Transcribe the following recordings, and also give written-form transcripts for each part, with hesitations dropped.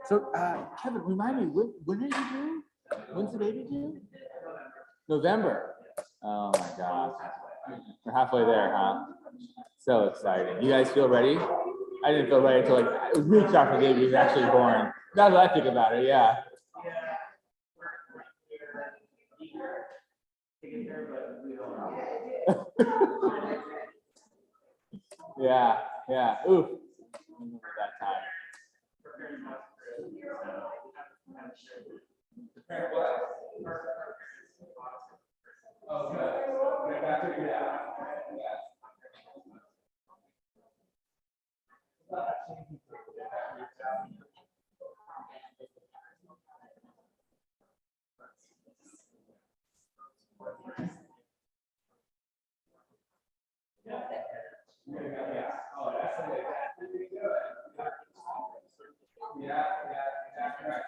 So, Kevin, remind me, when are you due? When's the baby due? November. Oh my gosh. We're halfway there, huh? So exciting. You guys feel ready? I didn't feel ready until like weeks after the baby was actually born. Now that I think about it, yeah. Yeah, yeah. Oof. Remember that time. Oh, good. I figured it out. Oh, that's really good. Yeah, exactly right.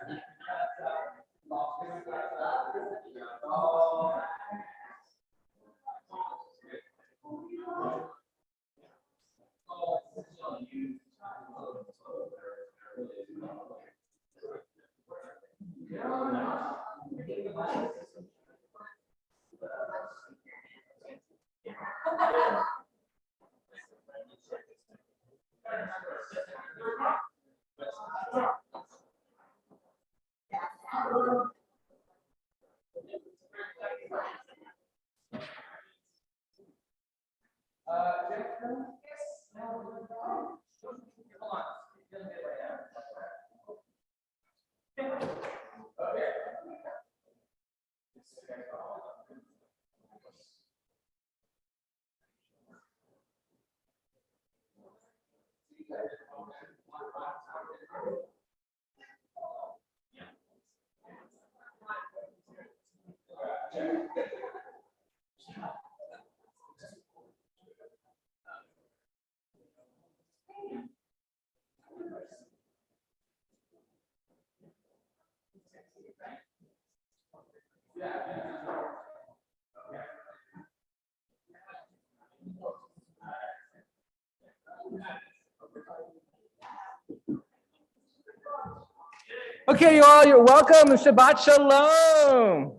Okay, you all, you're welcome. Shabbat Shalom.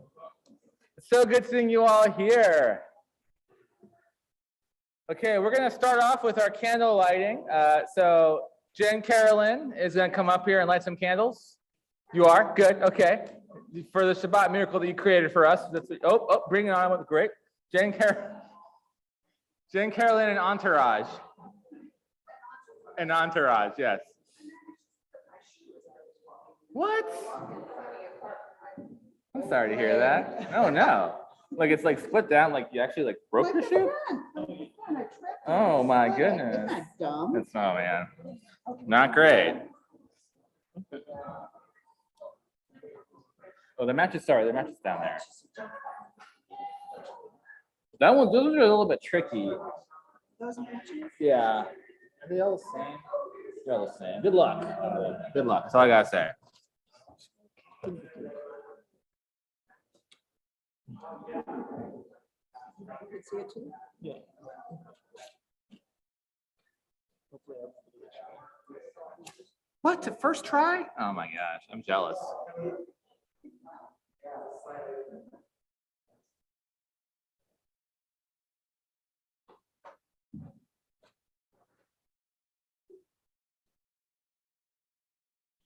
It's so good seeing you all here. Okay, we're going to start off with our candle lighting. So Jen Carolyn is going to come up here and light some candles. You are? Good. Okay. For the Shabbat miracle that you created for us. Bring it on. Great. Jen Carolyn and Entourage. And Entourage, yes. What? I'm sorry to hear that. Oh no. Like it's like split down, like you actually like broke your shoe? Oh my goodness. Isn't that dumb? It's, oh man. Not great. Oh, the mattress, sorry, the mattress down there. That one, those are a little bit tricky. Yeah. Are they all the same? They're all the same. Good luck. Good luck. That's all I gotta say. Yeah. What? First try? Oh my gosh, I'm jealous.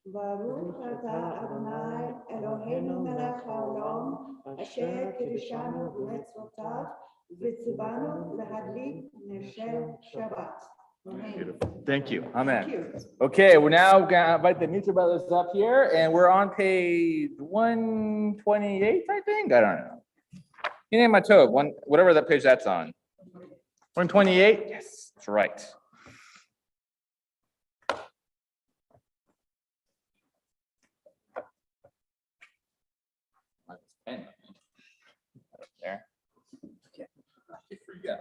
Baruch atah Adonai Eloheinu melech haolam asher kiddushanu b'mitzvotav v'tzivanu lahadlik neshel Shabbat. Beautiful. Thank you. Amen. Thank you. Okay, we're now going to invite the Mitra brothers up here, and we're on page 128, I think. I don't know. You name my toe, whatever that page that's on. 128? Yes, that's right. There. Okay. Here you go.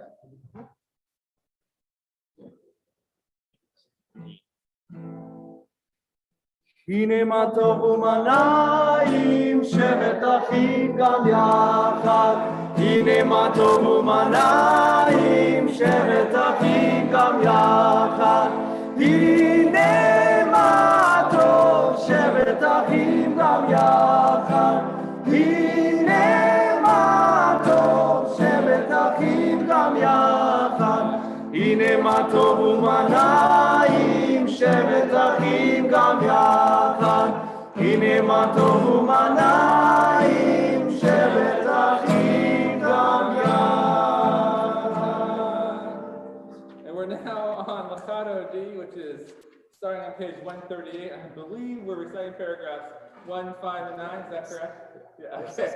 הנה מה טוב ומנעים שבת אחים גם יחד הנה מה טוב ומנעים שבת אחים גם יחד הנה מה טוב שבת אחים גם יחד. הנה מה טוב שבת אחים גם יחד. הנה מה טוב ומה נעים שבת אחים גם יחד. הנה מה טוב ומה נעים שבת אחים גם יחד. And we're now on Lachado D, which is starting on page 138. I believe we're reciting paragraphs 1, 5, and 9. Is that correct? Yeah. Okay.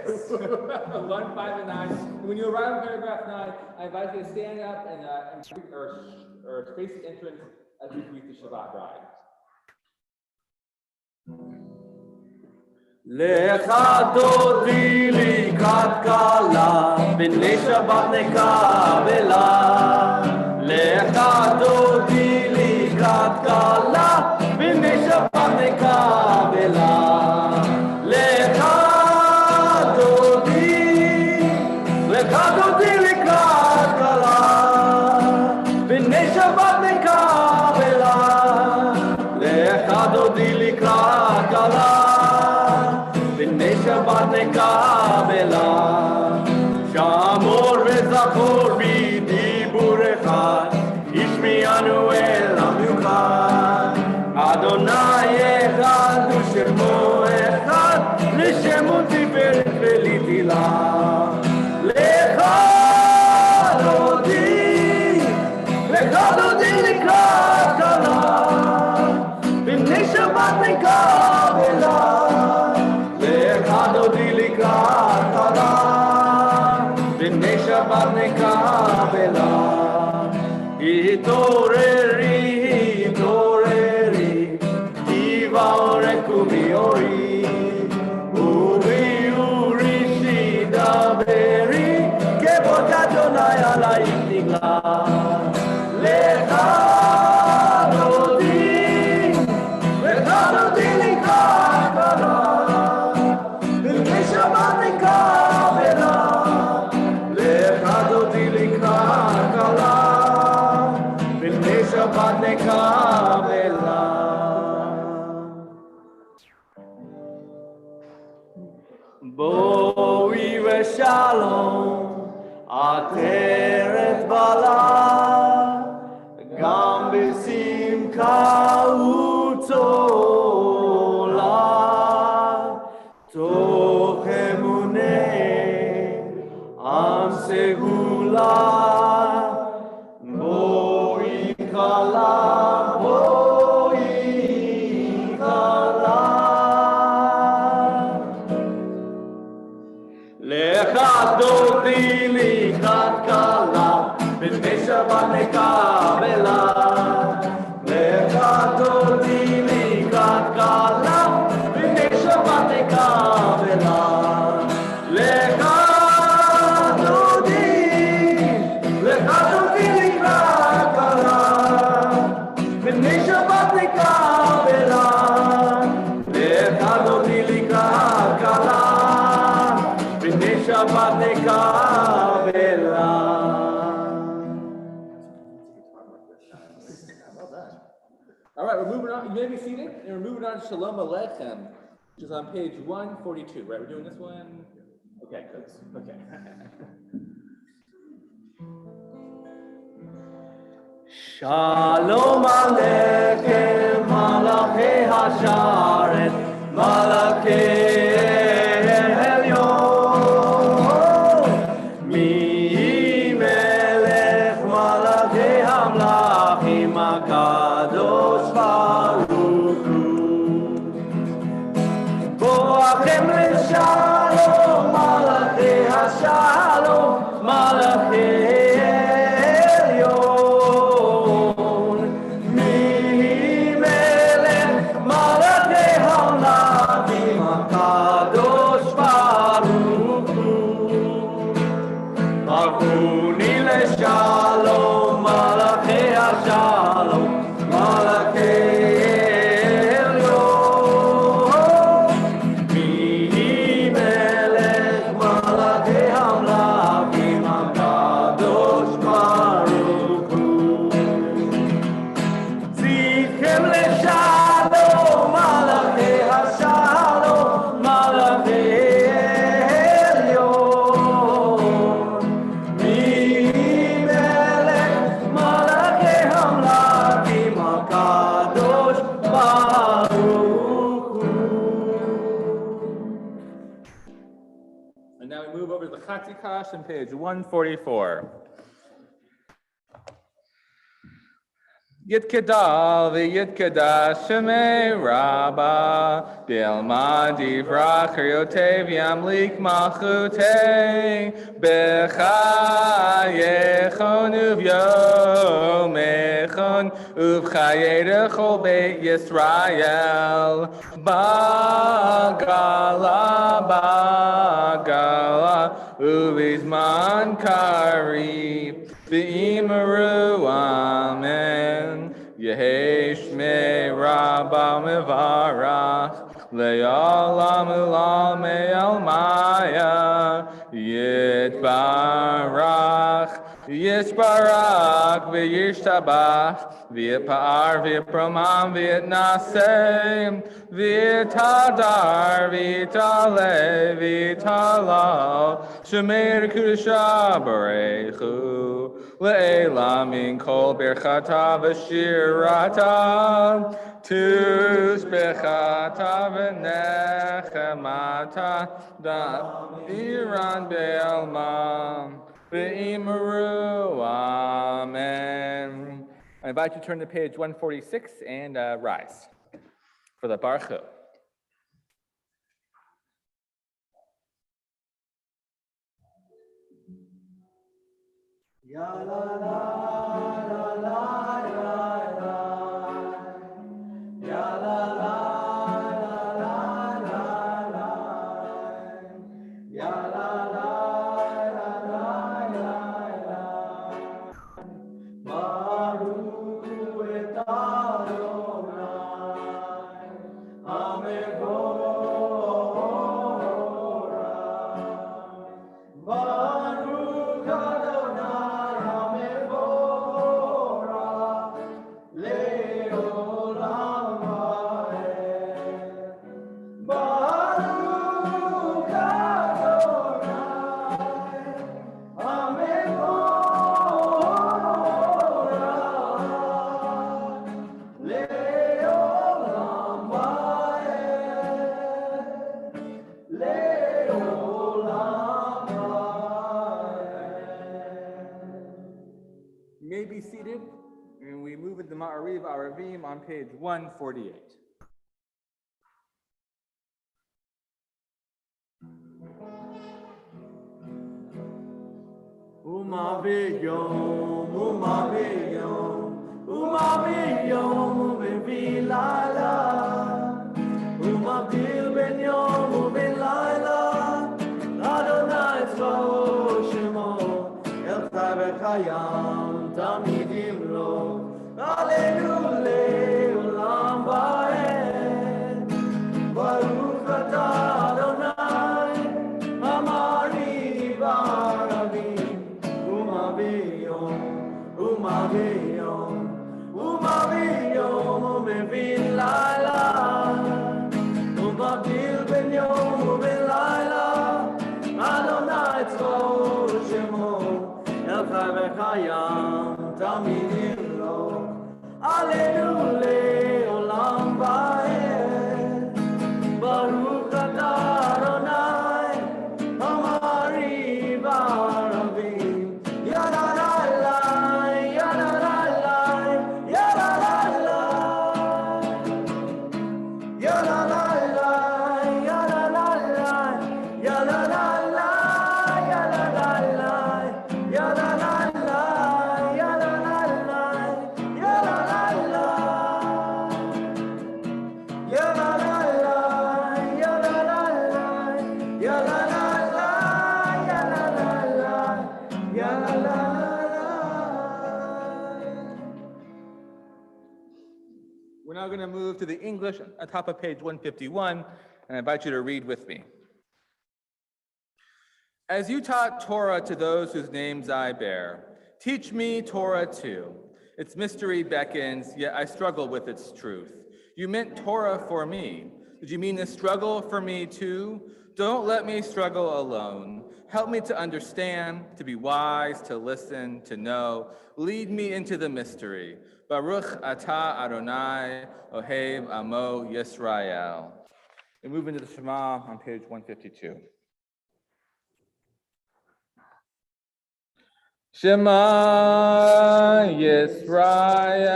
1, 5, and 9. When you arrive in paragraph 9, I invite you to stand up and face the entrance as we greet the Shabbat bride. לך דודי לקראת כלה, בני שבת נקבלה. לך דודי לקראת כלה, בני שבת נקבלה. לך דודי לקראת כלה, בני שבת נקבלה. לך דודי לקראת כלה, בני שבת נקבלה. שמור וזכור בי דיבור אחד, ישמיענו אל המיוחד. אדוני אחד ושמו אחד, לשמו תפארת ולתהילה. לך דודי לקראת כלה, בני שבת נקבלה. לך דודי לקראת כלה, בני שבת נקבלה. התעוררי, התעוררי, תבערך ומיורי, אורי אורי שתדברי, כבוד אדוני עלייך נגלה. לך דודי לקראת כלה, בני שבת נקבלה. לך דודי לקראת כלה, בני שבת נקבלה. בואי ושלום, עטרת בלה, גם בשמחה וצולה. תוך אמוני עם סגולה, בואי כלה, בואי כלה. לך דודי לקראת כלה, בני שבת נקבלה. לך דודי לקראת כלה, בני שבת נקבלה. לך דודי לקראת כלה, בני שבת נקבלה. לך דודי לקראת כלה, בני שבת נקבלה. All right, we're moving on. You may be seated, and we're moving on to Shalom Aleichem, which is on page 142. Right, we're doing this one? Okay, good. Okay. Shalom Aleichem, Malachei Hasharet, Malachei Elyon. Mi melech Malachei Hamlachim HaKadosh Baruch Hu. Boachem leshalom, Malachei Hashalom, Malachei Shalom, Malachei Shalom, Malachei Elyon. Mi melech Malachei Hamlachim HaKadosh Baruch Hu. Akash on page 144. Yitkadal v'yitkadash shemei rabba Dilma divrach riotev yamlik malchutei B'chayechon uv'yomechon uv'chayerechol beit Yisrael Bagala uvizman kari V'imaru amen Yehesh me rabba mevarach Le'olam ulam me'al maya Yitbarach Yishbarak v'yishtabach V'yipar v'yipromam v'yitnasem V'yitadar v'yitale v'yitalal Shemeir kudusha barechu Le'elam min kol birchata v'shirata Tushbechata v'nechemata Da'iran be'almam V'imaru amen. I invite you to turn to page 146 and rise for the Baruch. Ya la la la la la la. Ya la la la la la. Ya la la la la la. Baruch et Adonai. Amen. Baruch Adonai Hamevorach Le'olam Va'ed. Baruch Adonai Hamevorach Le'olam Va'ed. Le'olam You may be seated, and we move into Ma'ariv Aravim on page 148. Umaviyom, umaviyom, umaviyom, umevilala. Umavil ben yom uben laila. Adonai tzvaot shemo, el chai v'chayam, tamid yimlo. Aleinu le'olam va'ed. Baruch atah Adonai, amari b'aravim. Umaviyom, umaviyom, umaviyom, umevin laila. Umavil ben yom uben laila. Adonai tzvaot shemo, el chai v'chayam, tamid yimlo. Aleinu le'olam va'ed. Baruch atah Adonai, amari b'aravim. Yadadalai, yadadalai, yadadalai. Yadadalai, yadadalai, yadadalai, yadadalai, yadadalai, yadadalai, yadadalai. Yadadalai, yadadalai, yadadalai, yadadalai, yadadalai. We're now going to move to the English on top of page 151, and I invite you to read with me. As you taught Torah to those whose names I bear, teach me Torah too. Its mystery beckons, yet I struggle with its truth. You meant Torah for me. Did you mean the struggle for me too? Don't let me struggle alone. Help me to understand, to be wise, to listen, to know. Lead me into the mystery. Baruch atah Adonai, Ohev Amo Yisrael. We move into the Shema on page 152. Shema Yisrael,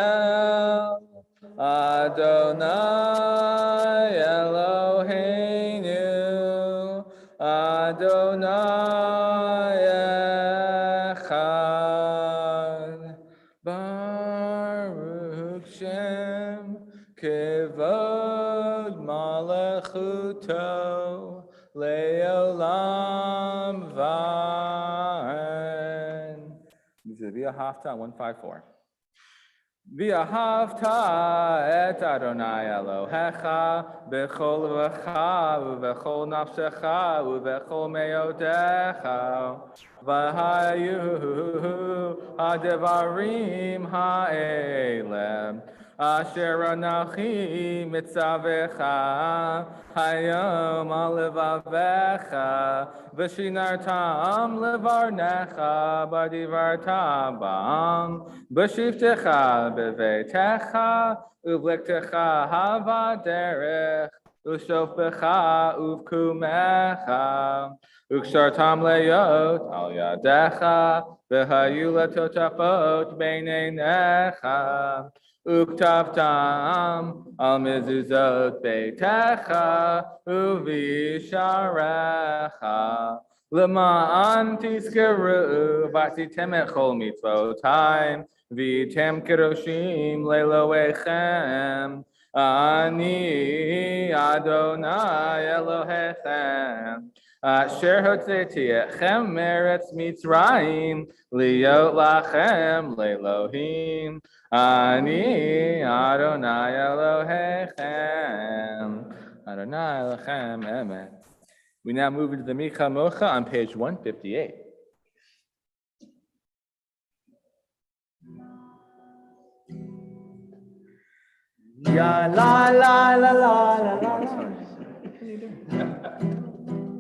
Adonai Eloheinu, Adonai Echad. Baruch Shem Kevod Malachuto Leolam Vaed. This is Via Hafta 154. V'ahavta et Adonai Elohecha b'chol levacha u'b'chol nafshecha u'b'chol meyodecha v'hayu hadevarim ha'elem asher anachi mitzavecha hayom al levavecha v'shinartam levarnecha b'divartam ba'am b'shivtecha b'veitecha uvlektecha havaderech ushofecha uvkumecha ukshartam leyot al yadecha v'hayu letotafot beineinecha uktavtam al mezuzot beitecha uvisharecha Lema'an tizkeru v'asitem et chol mitzvotai v'tem kedoshim leloechem ani Adonai Elohechem asher hotzeti etchem meretz Mitzrayim liot lachem lelohim ani Adonai Elohechem Adonai Elohechem Emet. We now move into the Micha Mocha on page 158. Ya la la la la la la.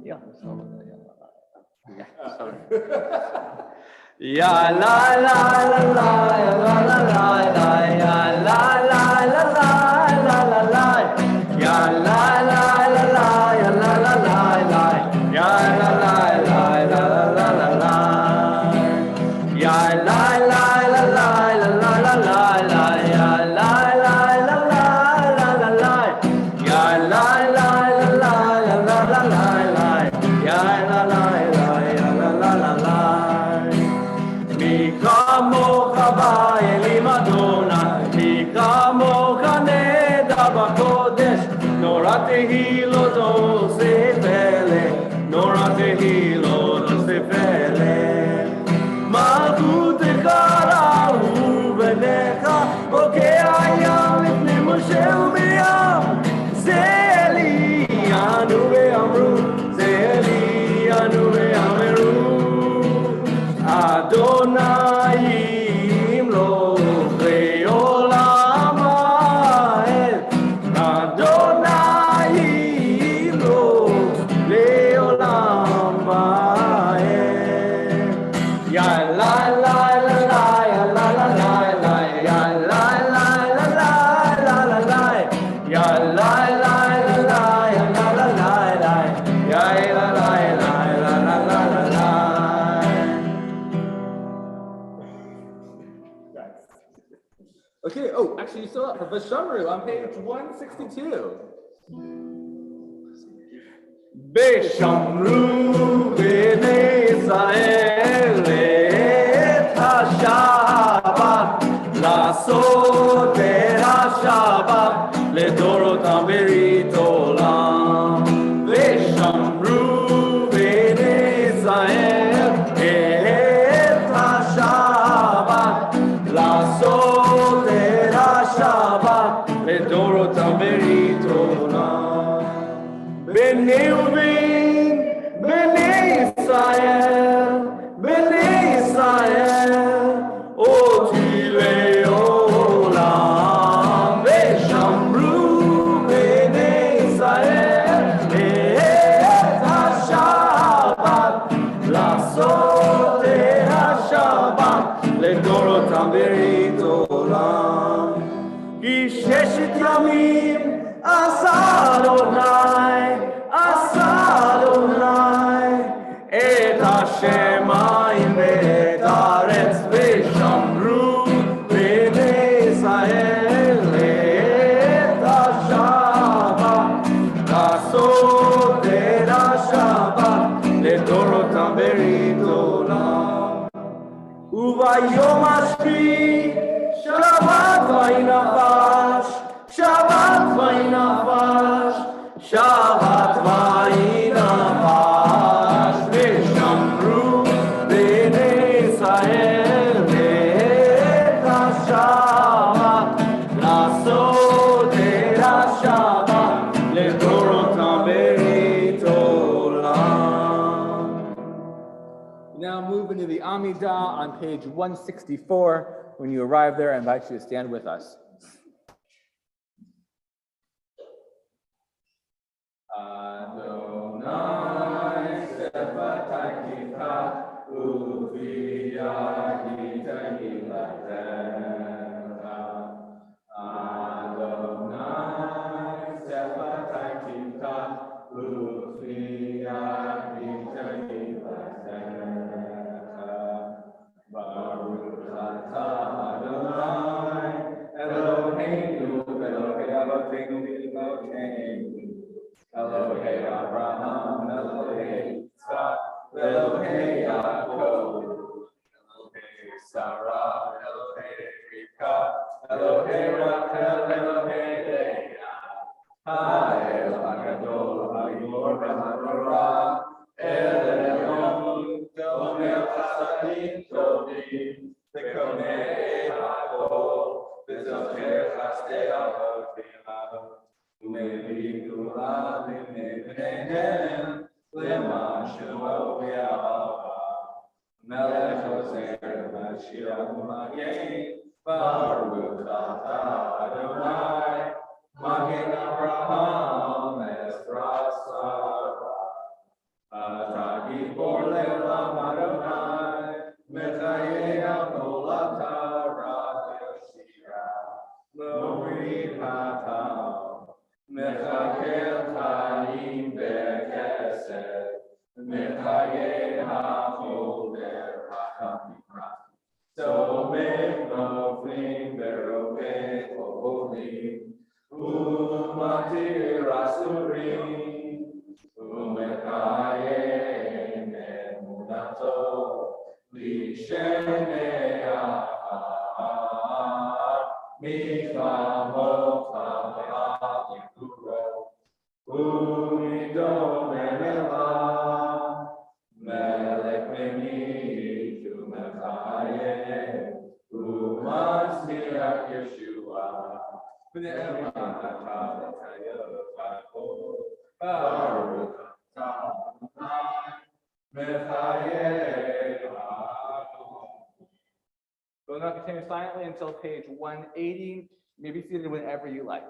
Yeah. Ya la la la la la la la la. Ya la la la la la la la. Ya la la la la ya la la la la. Ya la la la la la la la. Ya la la la la la la la la. Ya la la la la la la la. Ya la la la la la la la la. Ya la la la la la la la. Mi kamocha ba'elim Adonai, mi kamocha neda b'kodesh, nora tehilot oseh peleh, nora tehilot oseh peleh. Malchutecha ra'u b'necha, bokeh hayam lifnei Moshe u'Miriam. Zeh Eliyanu ve'amru, zeh Eliyanu ve'ameru. Adonai imlo leolam vaed. Adonai imlo leolam vaed. Ya la la la la ya la la la la ya la la la la la la la ya la la la la ya la la la la ya la la la la la la la. Okay, oh, actually, you still up for Vashamru on page 162. Beshamru b'nei Israel et ha-Shabbat, לעשות את השבת לדורותם ברית עולם. ושמרו בני ישראל את השבת, לעשות את השבת לדורותם ברית עולם. בני ובין, בני ישראל, אותי לעולם. ושמרו בני ישראל את השבת, לעשות את השבת לדורותם ברית עולם. כי ששת ימים עשה אדוני את השמיים ואת הארץ וביום השביעי שבת וינפש, שבת וינפש, שבת וינפש, ושמרו בני ישראל את השבת, לעשות את השבת לדורותם ברית עולם. Now move into the Amidah on page 164. When you arrive there, I invite you to stand with us. Adonai sefatakita uviyahita ilatecha. Adonai sefatakita uviyahita ilatecha. Baruch atah Adonai Eloheinu Elohei Avotenu V'Eloheinu Elohei Abraham, Elohei Yitzchak, Elohei Yaakov, Elohei Sarah, Elohei Rivka, Elohei Rachel, Elohei Leah, Ha'el HaGadol, HaGibor v'Hatorah, El Elyon, Omer Chasadim Tovim, V'Konei Hakol, V'Zocher Chasdei Avotenu. Maybe to love him, him, Lema Shemo Yahweh, Melech Hoser, Mashiach Magen, Baruch Atah Adonai, Magen Abraham, Ezra Sarah, Atah Gibor Le'olam Adonai, Mechayeh Nolat Hara Yoshira, Lo'id Hatam. Mechakel Chaim Bekesed, Mechayeh HaChol Beracham Mikra. So make Noflim Berovei Olim, Umatir Asurim, Umechayeh Emunato, Lishenei Ahar, Michlamo Chameach Yikuro, Umidom Elah, Melech Memich Umechayeh, Umasmiach Yeshua, B'nei Atah V'Tayov Baruch Atah Adonai, Mechayeh HaKol. We'll now continue silently until page 180. You may be seated whenever you like.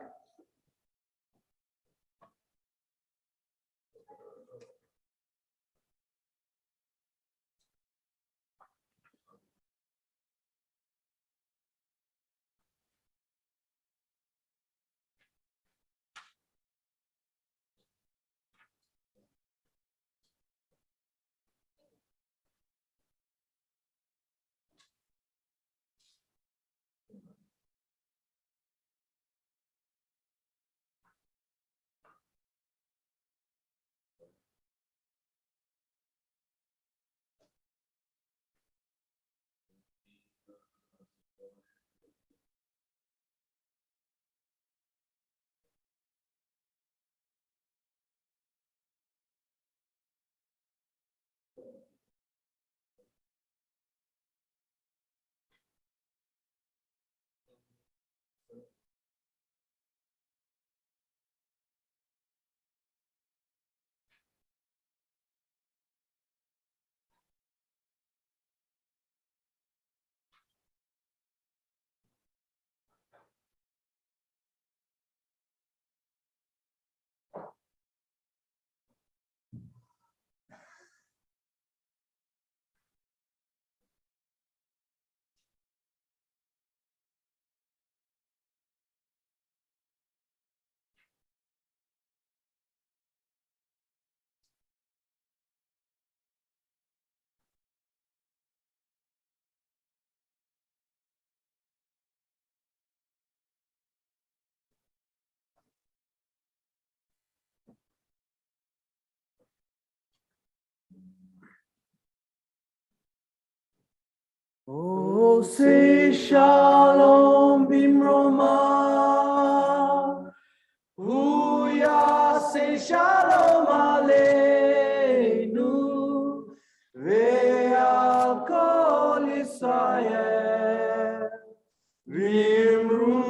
Ose shalom bimroma. Hu yaseh shalom aleinu ve'al kol Yisrael. Vimru,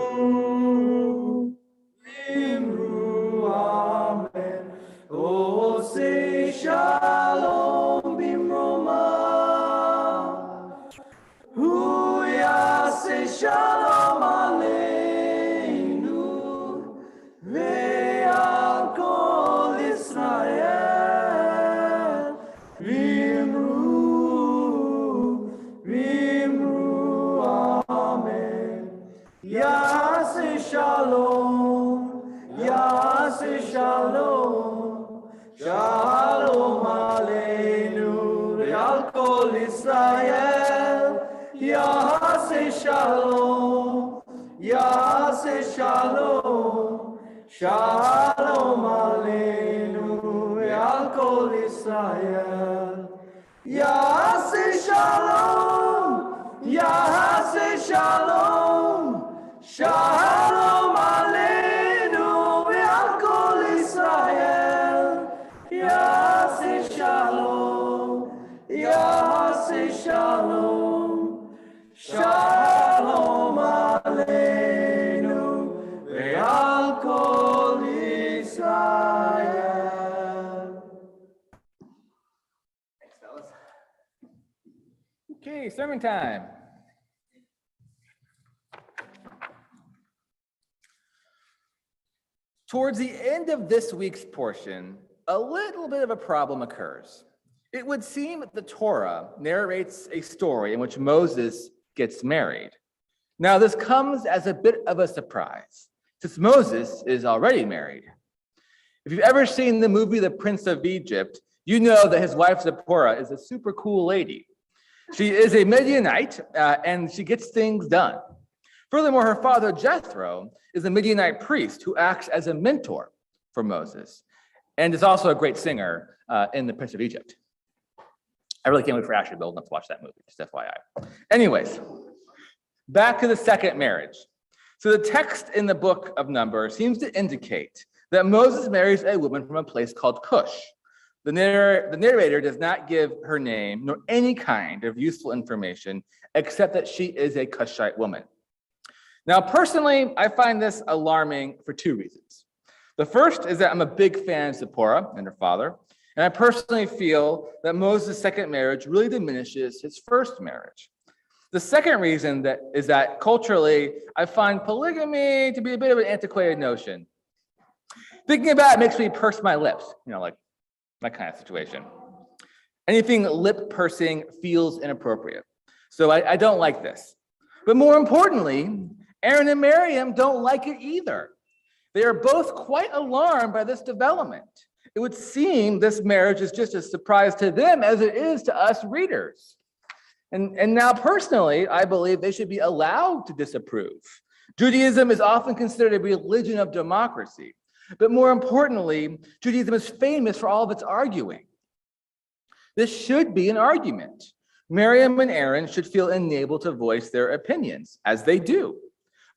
amen. Ose shalom bimroma. Hu yaseh shalom aleinu ve'al kol Yisrael. Vimru, amen. Yaseh shalom, shalom aleinu ve'al kol Yisrael. Yaseh shalom, shalom aleinu ve'al kol Yisrael. Yaseh shalom, shalom aleinu ve'al kol Yisrael. Yaseh shalom, shalom aleinu ve'al kol Yisrael. Thanks, fellas. Okay, sermon time. Towards the end of this week's portion, a little bit of a problem occurs. It would seem that the Torah narrates a story in which Moses gets married. Now, this comes as a bit of a surprise, since Moses is already married. If you've ever seen the movie The Prince of Egypt, you know that his wife Zipporah is a super cool lady. She is a Midianite, and she gets things done. Furthermore, her father Jethro is a Midianite priest who acts as a mentor for Moses, and is also a great singer in The Prince of Egypt. I really can't wait for Ashley Build to watch that movie, just FYI. Anyways, back to the second marriage. So the text in the book of Numbers seems to indicate that Moses marries a woman from a place called Cush. The narrator does not give her name nor any kind of useful information except that she is a Cushite woman. Now, personally, I find this alarming for two reasons. The first is that I'm a big fan of Zipporah and her father, and I personally feel that Moses' second marriage really diminishes his first marriage. The second reason is that culturally, I find polygamy to be a bit of an antiquated notion. Thinking about it makes me purse my lips, like that kind of situation. Anything lip pursing feels inappropriate. So I don't like this. But more importantly, Aaron and Miriam don't like it either. They are both quite alarmed by this development. It would seem this marriage is just a surprise to them as it is to us readers. And now personally, I believe they should be allowed to disapprove. Judaism is often considered a religion of democracy, but more importantly, Judaism is famous for all of its arguing. This should be an argument. Miriam and Aaron should feel enabled to voice their opinions, as they do.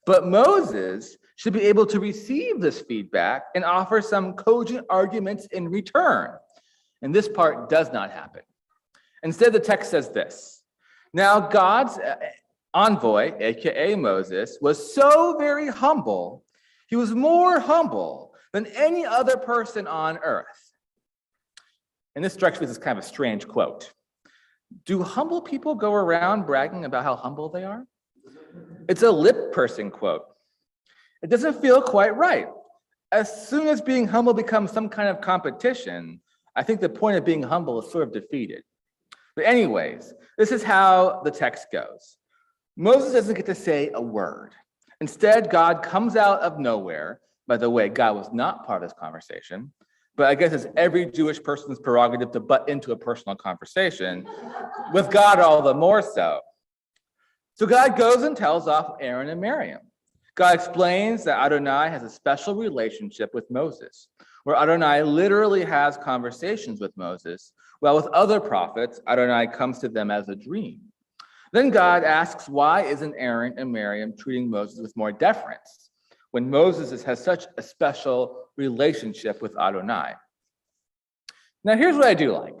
But Moses should be able to receive this feedback and offer some cogent arguments in return. And this part does not happen. Instead, the text says this: now God's envoy, aka Moses, was so very humble, he was more humble than any other person on earth. And this strikes me as kind of a strange quote. Do humble people go around bragging about how humble they are? It's a lip pursing quote. It doesn't feel quite right. As soon as being humble becomes some kind of competition, I think the point of being humble is sort of defeated. But anyways, this is how the text goes. Moses doesn't get to say a word. Instead, God comes out of nowhere. By the way, God was not part of this conversation, but I guess it's every Jewish person's prerogative to butt into a personal conversation, with God all the more so. So God goes and tells off Aaron and Miriam. God explains that Adonai has a special relationship with Moses, where Adonai literally has conversations with Moses, while with other prophets, Adonai comes to them as a dream. Then God asks, why isn't Aaron and Miriam treating Moses with more deference when Moses has such a special relationship with Adonai? Now, here's what I do like.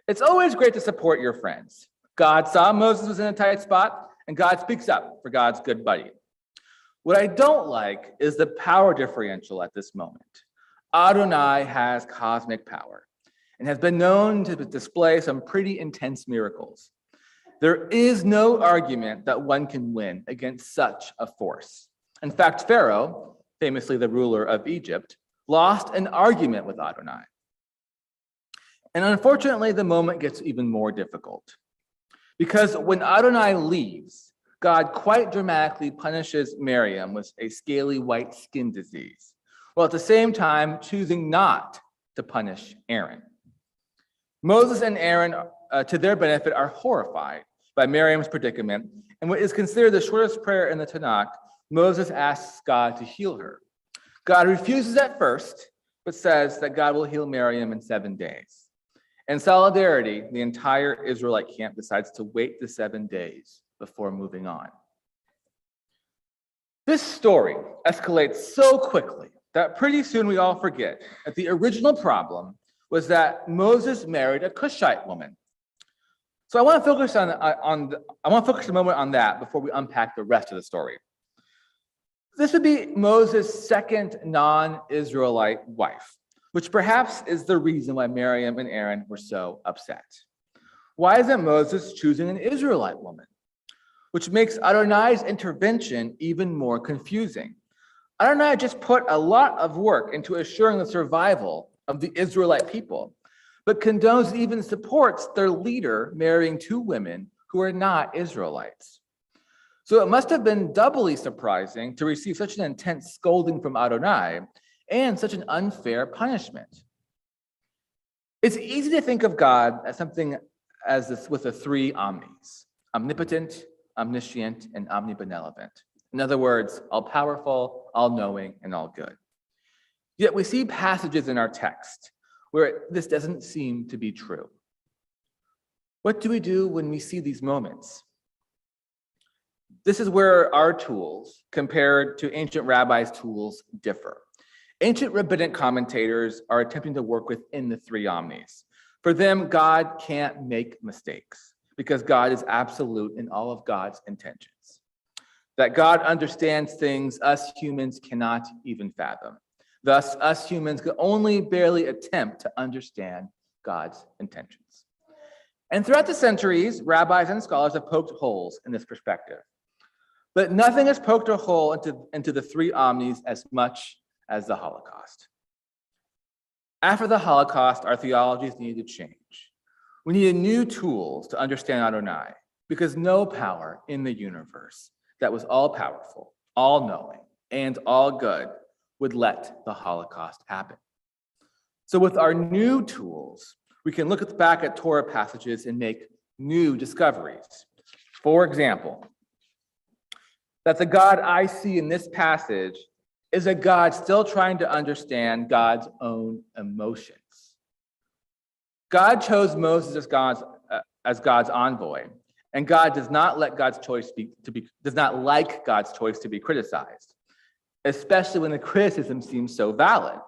It's always great to support your friends. God saw Moses was in a tight spot, and God speaks up for God's good buddy. What I don't like is the power differential at this moment. Adonai has cosmic power and has been known to display some pretty intense miracles. There is no argument that one can win against such a force. In fact, Pharaoh, famously the ruler of Egypt, lost an argument with Adonai. And unfortunately, the moment gets even more difficult. Because when Adonai leaves, God quite dramatically punishes Miriam with a scaly white skin disease, while at the same time choosing not to punish Aaron. Moses and Aaron, to their benefit, are horrified by Miriam's predicament, and what is considered the shortest prayer in the Tanakh, Moses asks God to heal her. God refuses at first, but says that God will heal Miriam in 7 days. In solidarity, the entire Israelite camp decides to wait the 7 days before moving on. This story escalates so quickly that pretty soon we all forget that the original problem was that Moses married a Cushite woman. So I want to focus a moment on that before we unpack the rest of the story. This would be Moses' second non-Israelite wife, which perhaps is the reason why Miriam and Aaron were so upset. Why isn't Moses choosing an Israelite woman? Which makes Adonai's intervention even more confusing. Adonai just put a lot of work into assuring the survival of the Israelite people, but condones, even supports their leader marrying 2 women who are not Israelites. So it must have been doubly surprising to receive such an intense scolding from Adonai and such an unfair punishment. It's easy to think of God as something as this with the 3 omnis: omnipotent, omniscient, and omnibenevolent. In other words, all-powerful, all-knowing, and all-good. Yet we see passages in our text where this doesn't seem to be true. What do we do when we see these moments? This is where our tools, compared to ancient rabbis' tools, differ. Ancient rabbinic commentators are attempting to work within the 3 omnis. For them, God can't make mistakes because God is absolute in all of God's intentions. That God understands things us humans cannot even fathom. Thus, us humans can only barely attempt to understand God's intentions. And throughout the centuries, rabbis and scholars have poked holes in this perspective. But nothing has poked a hole into the 3 omnis as much as the Holocaust. After the Holocaust, our theologies needed to change. We needed new tools to understand Adonai, because no power in the universe that was all-powerful, all-knowing, and all-good would let the Holocaust happen. So with our new tools, we can look back at Torah passages and make new discoveries. For example, that the God I see in this passage is a God still trying to understand God's own emotions. God chose Moses as God's envoy, and God does not like God's choice to be criticized, especially when the criticism seems so valid.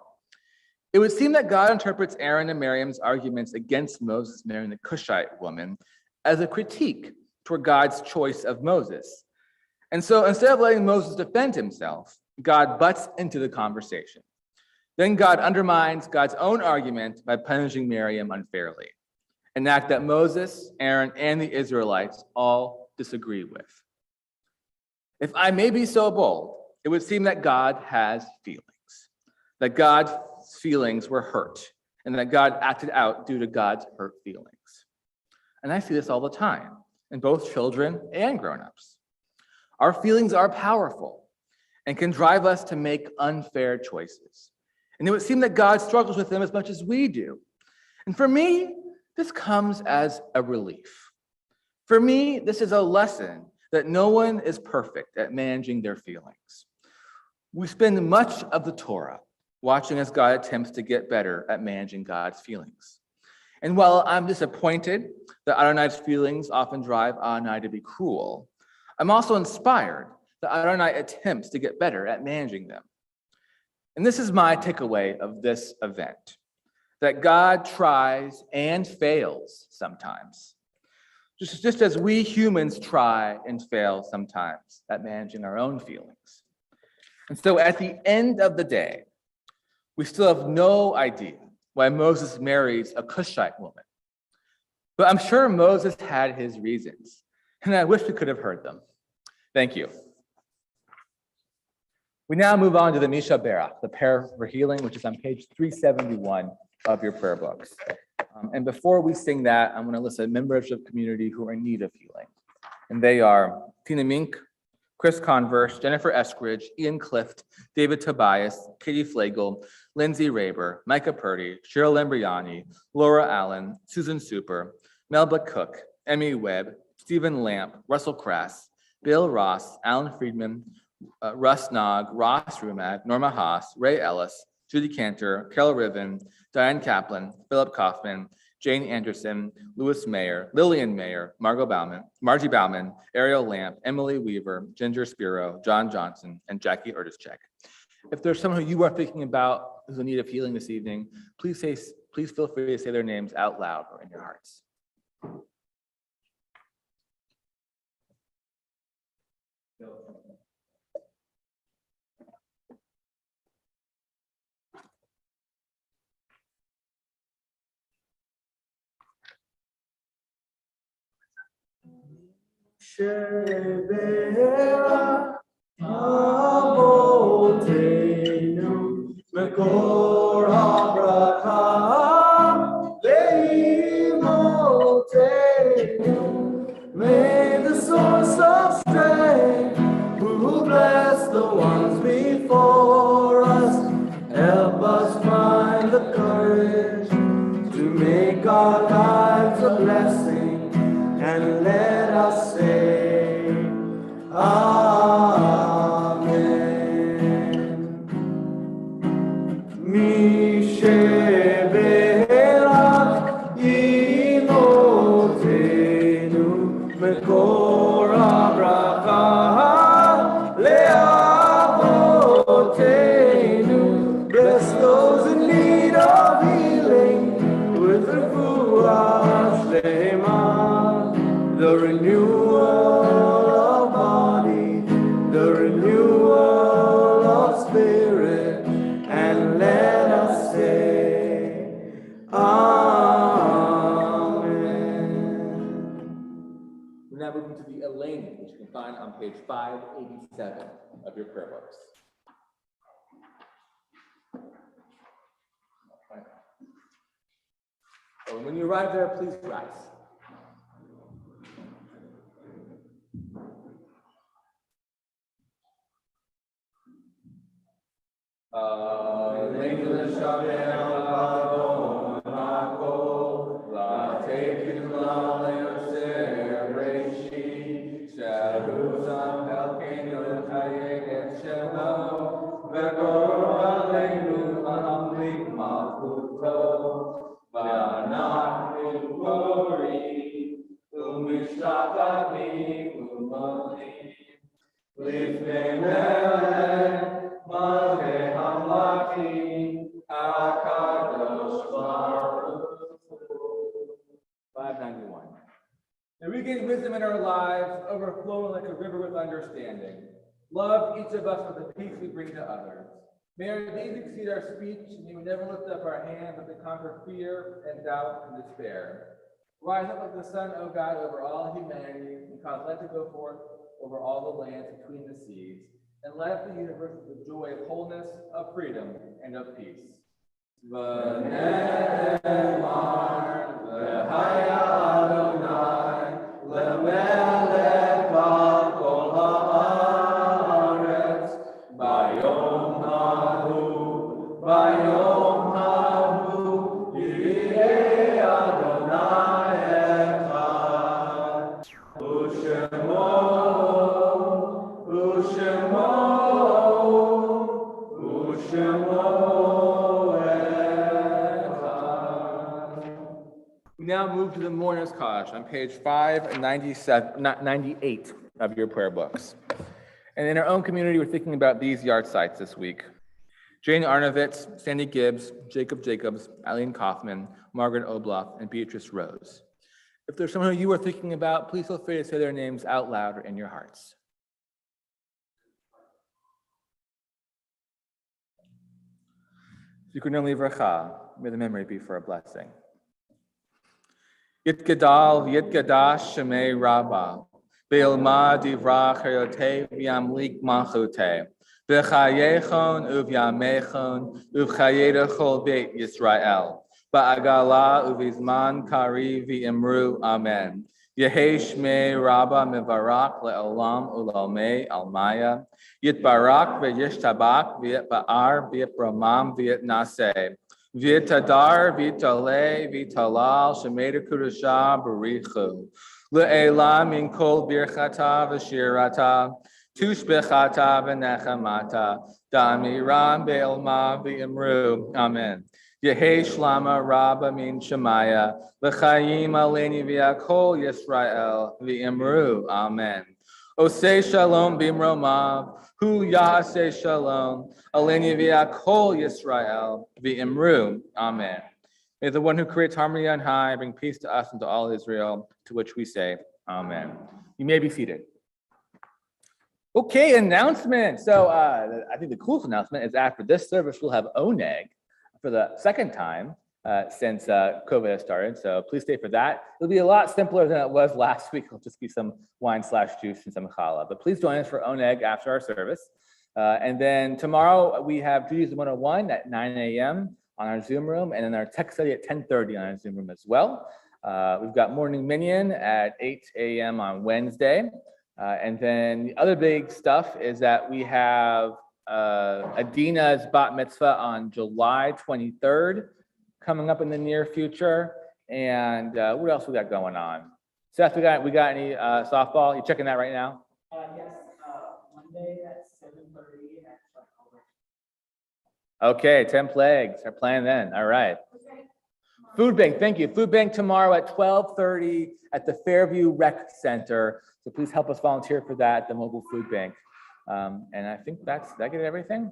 It would seem that God interprets Aaron and Miriam's arguments against Moses marrying the Cushite woman as a critique toward God's choice of Moses. And so instead of letting Moses defend himself, God butts into the conversation. Then God undermines God's own argument by punishing Miriam unfairly, an act that Moses, Aaron, and the Israelites all disagree with. If I may be so bold, it would seem that God has feelings, that God's feelings were hurt, and that God acted out due to God's hurt feelings. And I see this all the time in both children and grown-ups. Our feelings are powerful and can drive us to make unfair choices. And it would seem that God struggles with them as much as we do. And for me, this comes as a relief. For me, this is a lesson that no one is perfect at managing their feelings. We spend much of the Torah watching as God attempts to get better at managing God's feelings. And while I'm disappointed that Adonai's feelings often drive Adonai to be cruel, I'm also inspired that Adonai attempts to get better at managing them. And this is my takeaway of this event, that God tries and fails sometimes, just as we humans try and fail sometimes at managing our own feelings. And so at the end of the day, we still have no idea why Moses marries a Cushite woman. But I'm sure Moses had his reasons, and I wish we could have heard them. Thank you. We now move on to the Misha Berach, the prayer for healing, which is on page 371 of your prayer books. And before we sing that, I'm going to list the members of the community who are in need of healing. And they are Tina Mink, Chris Converse, Jennifer Eskridge, Ian Clift, David Tobias, Katie Flagel, Lindsay Raber, Micah Purdy, Cheryl Lambriani, Laura Allen, Susan Super, Melba Cook, Emmy Webb, Stephen Lamp, Russell Crass, Bill Ross, Alan Friedman, Russ Nog, Ross Rumad, Norma Haas, Ray Ellis, Judy Cantor, Carol Riven, Diane Kaplan, Philip Kaufman, Jane Anderson, Louis Mayer, Lillian Mayer, Margie Bauman, Ariel Lamp, Emily Weaver, Ginger Spiro, John Johnson, and Jackie Erdischek. If there's someone who you are thinking about who's in need of healing this evening, please feel free to say their names out loud or in your hearts. Shebera Avotenu Mekor HaBraka Leimotenu. May the source of strength, who bless the ones before us, help us find the courage to make our lives a blessing, and let us say, Amen. Misheberach Imotenu Mekor HaBraka Leavotenu. Bless those in need of healing with refuah shlema, the renewal of body, the renewal of spirit, and let us say, Amen. We're now moving to the Elaine, which you can find on page 587 of your prayer books. So when you arrive there, please rise. May we gain wisdom in our lives, overflowing like a river with understanding. Love each of us with the peace we bring to others. May our days exceed our speech, and may we never lift up our hands but to conquer fear and doubt and despair. Rise up like the sun, O God, over all humanity, and cause light to go forth over all the lands between the seas, and light up the universe with the joy of wholeness, of freedom, and of peace. V'ne'emar v'haya Adonai lemelech al kol haaretz bayom hahu yireh Adonai echad u'shemo Midrash on page 598 of your prayer books. And in our own community, we're thinking about these yard sites this week. Jane Arnovitz, Sandy Gibbs, Jacob Jacobs, Eileen Kaufman, Margaret Obloff, and Beatrice Rose. If there's someone who you are thinking about, please feel free to say their names out loud or in your hearts. Zikrona livracha, may the memory be for a blessing. Yitgadal v'yitgadash shemei Rabbah, Be'ilma divrach hayote v'yamlik malchute, V'chayechon uvyamechon uvchayedachol beit Yisrael, Ba'agala uvizman kari v'imru amen. Yehesh me Rabba mevarak le'olam ulalmei almaya, Yitbarak v'yishtabak v'yitba'ar v'yitbramam v'yitnaseh, V'yitadar v'yitale v'yitalal shemeda kudusha barichu, Le'elam min kol birchata v'shirata, Tushbechata v'nechamata, Damiram be'elma v'imru, amen. Yehesh lama Rabba min Shemaya, L'chayim aleni v'yakol Yisrael v'imru, amen. Osei shalom b'imromav, Hu ya'aseh shalom, aleni v'yakol Yisrael v'imru, amen. May the one who creates harmony on high bring peace to us and to all Israel, to which we say, amen. You may be seated. Okay, announcement. So I think the coolest announcement is after this service, we'll have oneg for the second time since COVID has started. So please stay for that. It'll be a lot simpler than it was last week. It'll just be some wine/juice and some challah. But please join us for oneg after our service. And then tomorrow we have Judaism 101 at 9 a.m. on our Zoom room, and then our tech study at 10:30 on our Zoom room as well. We've got morning minyan at 8 a.m. on Wednesday. And then the other big stuff is that we have Adina's bat mitzvah on July 23rd coming up in the near future. And what else we got going on? Seth, we got any softball? You checking that right now? Yes, Monday at 7:30 at Shabbat. Okay, 10 plagues are playing then. All right. Food bank, thank you. Food bank tomorrow at 12:30 at the Fairview Rec Center. So please help us volunteer for that, the mobile food bank. And I think did I get everything? I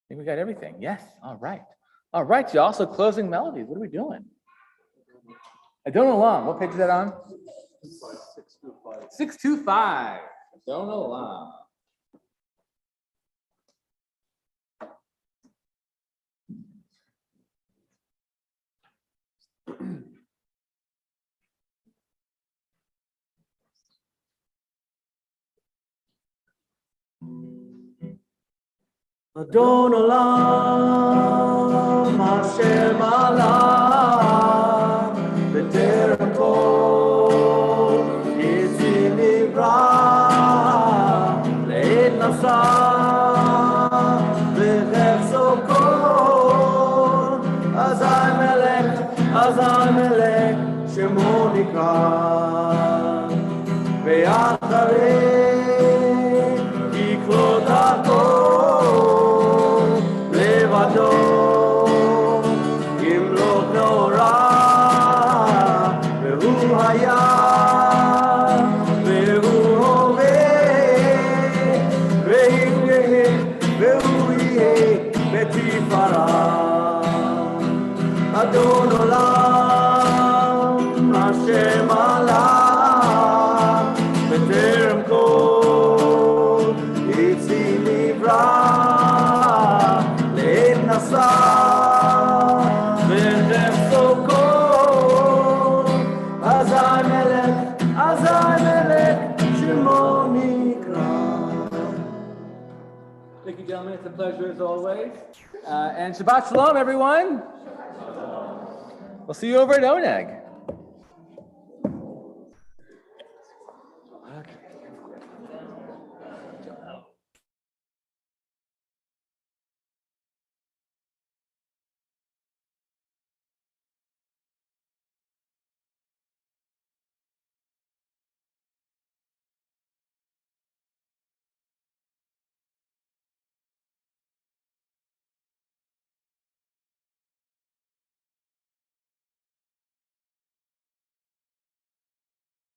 think we got everything. Yes. All right. All right, y'all. So closing melodies. What are we doing? I don't know along. What page is that on? 625. 625. Don't know along. Adon Olam Hashem Allah B'terem kol Yitzim Nivra Le'ed Nasa V'chefso kol Azai Melech Shemo Nikra Ve'acharei Yiklot HaKol Levado Yimlok Nora Ve'hu Haya Ve'hu Hoveh Ve'im Yeheh Ve'hu Yeheh Betifara Adon Olam Hashem Allah B'terem kol Yitzim Nivra Le'ed Nasa V'chefso kol Azai Melech Shemo Nikra. Thank you, gentlemen. It's a pleasure as always. And Shabbat Shalom, everyone. We'll see you over at oneg.